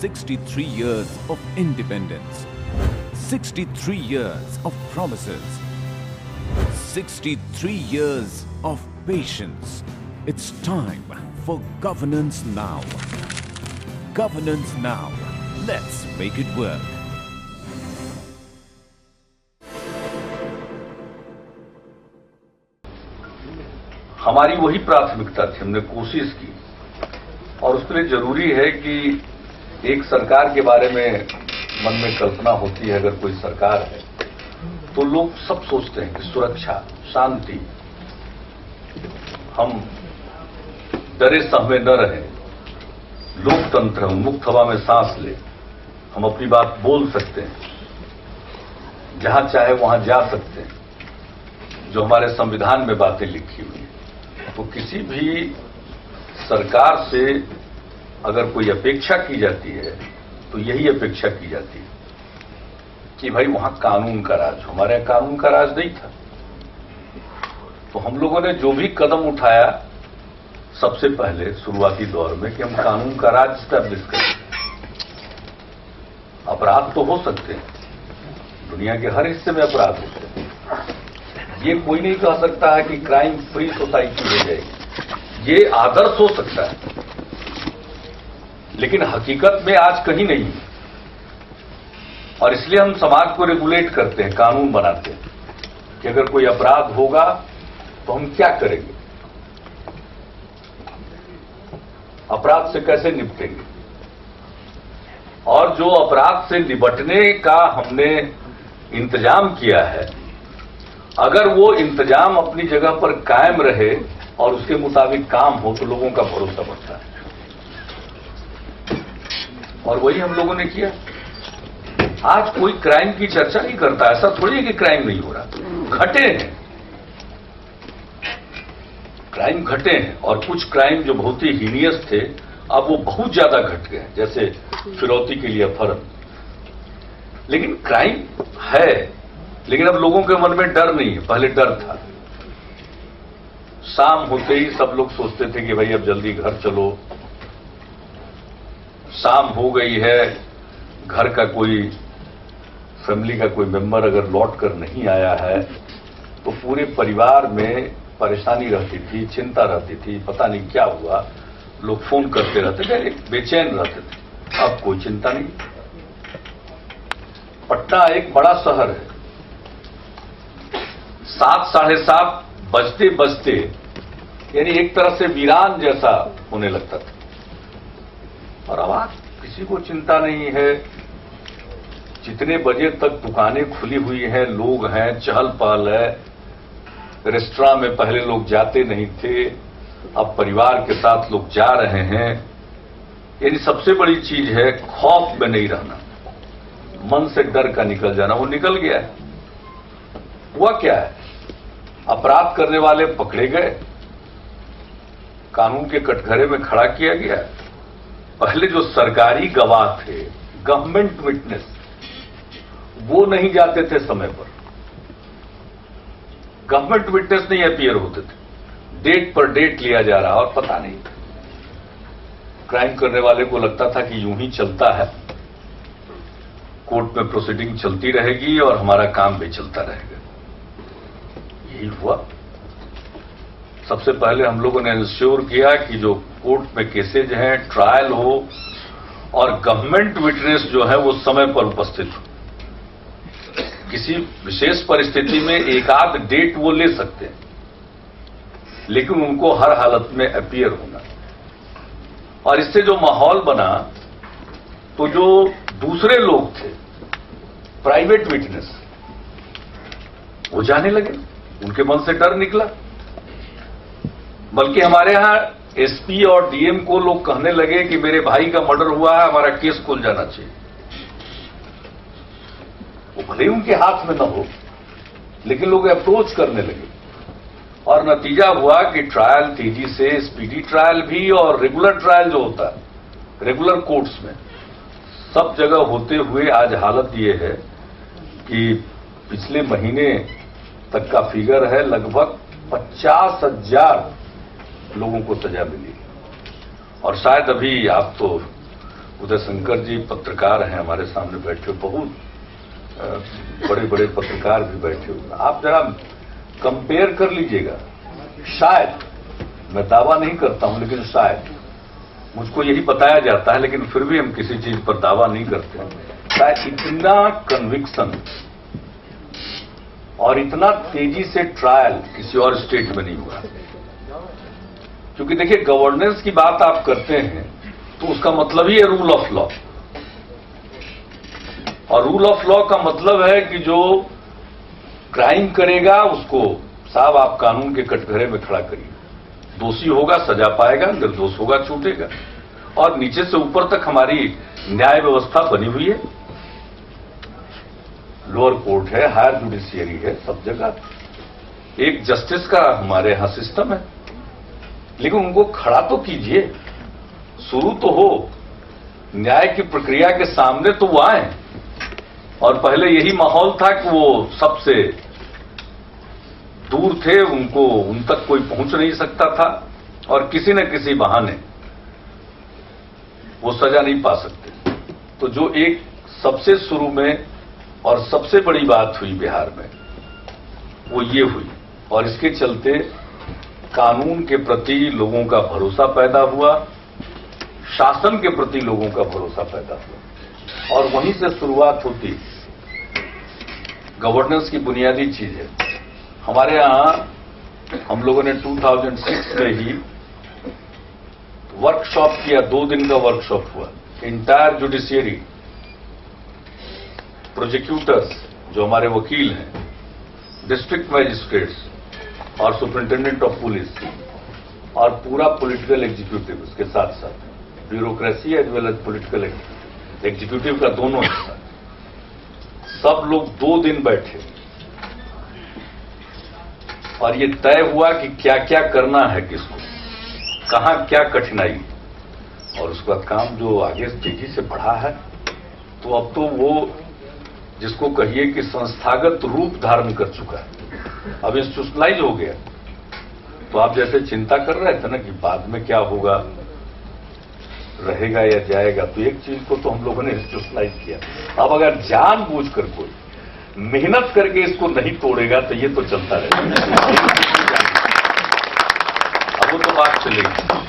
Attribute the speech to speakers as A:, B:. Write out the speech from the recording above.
A: 63 years of independence, 63 years of promises, 63 years of patience. It's time for Governance Now. Governance Now. Let's make it work.
B: हमारी वही प्राथमिकता थी, हमने कोशिश की और उसके लिए जरूरी है कि एक सरकार के बारे में मन में कल्पना होती है। अगर कोई सरकार है तो लोग सब सोचते हैं कि सुरक्षा, शांति, हम डरे सहमे न रहें, लोकतंत्र, मुक्त हवा में सांस ले, हम अपनी बात बोल सकते हैं, जहां चाहे वहां जा सकते हैं, जो हमारे संविधान में बातें लिखी हुई हैं। तो किसी भी सरकार से अगर कोई अपेक्षा की जाती है तो यही अपेक्षा की जाती है कि भाई वहां कानून का राज। हमारे यहां कानून का राज नहीं था, तो हम लोगों ने जो भी कदम उठाया सबसे पहले शुरुआती दौर में कि हम कानून का राज स्टैब्लिश करें। अपराध तो हो सकते हैं, दुनिया के हर हिस्से में अपराध होते हैं। ये कोई नहीं कह सकता है कि क्राइम फ्री सोसाइटी हो जाएगी, ये आदर्श हो सकता है, लेकिन हकीकत में आज कहीं नहीं है। और इसलिए हम समाज को रेगुलेट करते हैं, कानून बनाते हैं कि अगर कोई अपराध होगा तो हम क्या करेंगे, अपराध से कैसे निपटेंगे। और जो अपराध से निपटने का हमने इंतजाम किया है, अगर वो इंतजाम अपनी जगह पर कायम रहे और उसके मुताबिक काम हो तो लोगों का भरोसा बढ़ता है। और वही हम लोगों ने किया। आज कोई क्राइम की चर्चा नहीं करता, ऐसा थोड़ी है कि क्राइम नहीं हो रहा, घटे हैं, क्राइम घटे हैं। और कुछ क्राइम जो बहुत ही हीनियस थे अब वो बहुत ज्यादा घट गए, जैसे फिरौती के लिए अपहरण। लेकिन क्राइम है, लेकिन अब लोगों के मन में डर नहीं है, पहले डर था। शाम होते ही सब लोग सोचते थे कि भाई अब जल्दी घर चलो, शाम हो गई है, घर का कोई, फैमिली का कोई मेंबर अगर लौट कर नहीं आया है तो पूरे परिवार में परेशानी रहती थी, चिंता रहती थी, पता नहीं क्या हुआ, लोग फोन करते रहते थे, बेचैन रहते थे। अब कोई चिंता नहीं। पटना एक बड़ा शहर है, 7, साढ़े 7 बजते बजते यानी एक तरह से वीरान जैसा होने लगता था। और अब आज किसी को चिंता नहीं है, जितने बजे तक दुकानें खुली हुई हैं, लोग हैं, चहल पहल है। रेस्टोरेंट में पहले लोग जाते नहीं थे, अब परिवार के साथ लोग जा रहे हैं। यानी सबसे बड़ी चीज है खौफ में नहीं रहना, मन से डर का निकल जाना। वो निकल गया है। हुआ क्या है, अपराध करने वाले पकड़े गए, कानून के कटघरे में खड़ा किया गया। पहले जो सरकारी गवाह थे, गवर्नमेंट विटनेस, वो नहीं जाते थे समय पर, गवर्नमेंट विटनेस नहीं अपीयर होते थे, डेट पर डेट लिया जा रहा और पता नहीं। क्राइम करने वाले को लगता था कि यूं ही चलता है, कोर्ट में प्रोसीडिंग चलती रहेगी और हमारा काम भी चलता रहेगा। यही हुआ। सबसे पहले हम लोगों ने इंश्योर किया कि जो कोर्ट में केसेज हैं, ट्रायल हो और गवर्नमेंट विटनेस जो है वो समय पर उपस्थित हो। किसी विशेष परिस्थिति में एक आध डेट वो ले सकते हैं, लेकिन उनको हर हालत में अपीयर होना। और इससे जो माहौल बना, तो जो दूसरे लोग थे, प्राइवेट विटनेस, वो जाने लगे, उनके मन से डर निकला। बल्कि हमारे यहां एसपी और डीएम को लोग कहने लगे कि मेरे भाई का मर्डर हुआ है, हमारा केस खुल जाना चाहिए। वो भले उनके हाथ में न हो, लेकिन लोग अप्रोच करने लगे। और नतीजा हुआ कि ट्रायल तेजी से, स्पीडी ट्रायल भी और रेगुलर ट्रायल जो होता है, रेगुलर कोर्ट्स में, सब जगह होते हुए आज हालत ये है कि पिछले महीने तक का फिगर है लगभग 50,000 लोगों को सजा मिली। और शायद अभी आप तो उदय शंकर जी पत्रकार हैं हमारे सामने बैठे, बहुत बड़े बड़े पत्रकार भी बैठे हुए। आप जरा कंपेयर कर लीजिएगा। शायद, मैं दावा नहीं करता हूं, लेकिन शायद मुझको यही बताया जाता है, लेकिन फिर भी हम किसी चीज पर दावा नहीं करते। शायद इतना कन्विक्शन और इतना तेजी से ट्रायल किसी और स्टेट में नहीं हुआ। क्योंकि देखिए, गवर्नेंस की बात आप करते हैं तो उसका मतलब ही है रूल ऑफ लॉ, और रूल ऑफ लॉ का मतलब है कि जो क्राइम करेगा उसको साहब आप कानून के कटघरे में खड़ा करिए। दोषी होगा सजा पाएगा, निर्दोष होगा छूटेगा। और नीचे से ऊपर तक हमारी न्याय व्यवस्था बनी हुई है, लोअर कोर्ट है, हायर जुडिशियरी है, सब जगह एक जस्टिस का हमारे यहां सिस्टम है। लेकिन उनको खड़ा तो कीजिए, शुरू तो हो, न्याय की प्रक्रिया के सामने तो वो आए। और पहले यही माहौल था कि वो सबसे दूर थे, उनको उन तक कोई पहुंच नहीं सकता था, और किसी न किसी बहाने वो सजा नहीं पा सकते। तो जो एक सबसे शुरू में और सबसे बड़ी बात हुई बिहार में, वो ये हुई, और इसके चलते कानून के प्रति लोगों का भरोसा पैदा हुआ, शासन के प्रति लोगों का भरोसा पैदा हुआ, और वहीं से शुरुआत होती। गवर्नेंस की बुनियादी चीज है। हमारे यहां हम लोगों ने 2006 में ही वर्कशॉप किया, 2 दिन का वर्कशॉप हुआ। इंटायर जुडिशियरी, प्रोसिक्यूटर्स जो हमारे वकील हैं, डिस्ट्रिक्ट मैजिस्ट्रेट्स और सुपरिंटेंडेंट ऑफ पुलिस, और पूरा पॉलिटिकल एग्जीक्यूटिव उसके साथ साथ, bureaucracy as well as political executive का दोनों हिस्सा, सब लोग 2 दिन बैठे और ये तय हुआ कि क्या क्या करना है किसको, कहां क्या कठिनाई। और उसका काम जो आगे तेजी से बढ़ा है, तो अब तो वो जिसको कहिए कि संस्थागत रूप धारण कर चुका है, अब इंस्टीट्यूशनलाइज हो गया। तो आप जैसे चिंता कर रहे थे ना कि बाद में क्या होगा, रहेगा या जाएगा, तो एक चीज को तो हम लोगों ने इंस्टीट्यूशनलाइज किया। अब अगर जानबूझकर कोई मेहनत करके इसको नहीं तोड़ेगा तो ये तो चलता रहेगा। अब वो तो बात चलेगी।